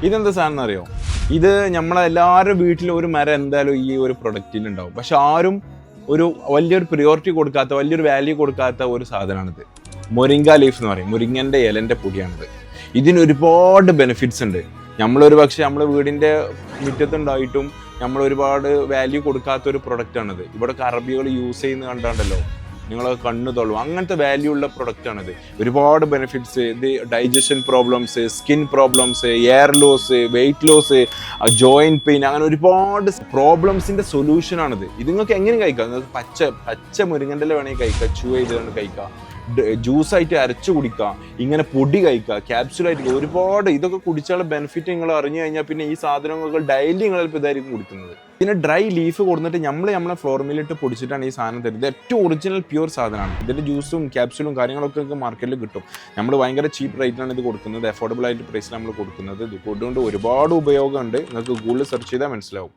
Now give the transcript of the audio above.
ഇതെന്താ സാധനം എന്നറിയോ? ഇത് നമ്മളെല്ലാവരുടെ വീട്ടിലും ഒരു മരം എന്തായാലും ഈ ഒരു പ്രൊഡക്റ്റിൽ ഉണ്ടാവും. പക്ഷെ ആരും ഒരു വലിയൊരു പ്രിയോറിറ്റി കൊടുക്കാത്ത, വലിയൊരു വാല്യൂ കൊടുക്കാത്ത ഒരു സാധനമാണിത്. മൊരിങ്ക ലീഫ് എന്ന് പറയും. മുരിങ്ങൻ്റെ ഇലൻ്റെ പൊടിയാണിത്. ഇതിന് ഒരുപാട് ബെനിഫിറ്റ്സ് ഉണ്ട്. നമ്മളൊരു പക്ഷേ നമ്മുടെ വീടിൻ്റെ മുറ്റത്തുണ്ടായിട്ടും നമ്മൾ ഒരുപാട് വാല്യൂ കൊടുക്കാത്തൊരു പ്രൊഡക്റ്റാണിത്. ഇവിടെ അറബികൾ യൂസ് ചെയ്യുന്നത് കണ്ടാണ്ടല്ലോ നിങ്ങൾ കണ്ണ് തൊള്ളും. അങ്ങനത്തെ വാല്യൂ ഉള്ള പ്രൊഡക്റ്റാണിത്. ഒരുപാട് ബെനിഫിറ്റ്സ്. ഇത് digestion problems, skin problems, hair loss, weight loss, joint pain, അങ്ങനെ ഒരുപാട് പ്രോബ്ലംസിൻ്റെ സൊല്യൂഷനാണിത്. ഇത് നിങ്ങൾക്ക് എങ്ങനെ കഴിക്കാം? നിങ്ങൾക്ക് പച്ച മുരിങ്ങൻ്റെ ഇല വേണമെങ്കിൽ കഴിക്കാം, ചൂ ചെയ്തുകൊണ്ട് കഴിക്കാം, ജ്യൂസായിട്ട് അരച്ചു കുടിക്കാം, ഇങ്ങനെ പൊടി കഴിക്കുക, ക്യാപ്സ്യൂളായിട്ട് ഒരുപാട്. ഇതൊക്കെ കുടിച്ചാലുള്ള ബെനിഫിറ്റ് നിങ്ങൾ അറിഞ്ഞു കഴിഞ്ഞാൽ പിന്നെ ഈ സാധനങ്ങളൊക്കെ ഡെയിലി നിങ്ങൾ ഇതായിരിക്കും കുടിക്കുന്നത്. ഇതിന് ഡ്രൈ ലീഫ് കൊടുത്തിട്ട് നമ്മളെ ഫ്ലോർമിലിട്ട് പൊടിച്ചിട്ടാണ് ഈ സാധനം തരുന്നത്. ഏറ്റവും ഒറിജിനൽ പ്യൂർ സാധനമാണ്. ഇതിൻ്റെ ജ്യൂസും ക്യാപ്സ്യൂളും കാര്യങ്ങളൊക്കെ നിങ്ങൾക്ക് മാർക്കറ്റിൽ കിട്ടും. നമ്മൾ ഭയങ്കര ചീപ്പ് റേറ്റിലാണ് ഇത് കൊടുക്കുന്നത്. അഫോർഡബിൾ ആയിട്ട് പ്രൈസിൽ നമ്മൾ കൊടുക്കുന്നത്. ഇത് കൊണ്ടുകൊണ്ട് ഒരുപാട് ഉപയോഗമുണ്ട്. നിങ്ങൾക്ക് ഗൂഗിളിൽ സെർച്ച് ചെയ്താൽ മനസ്സിലാവും.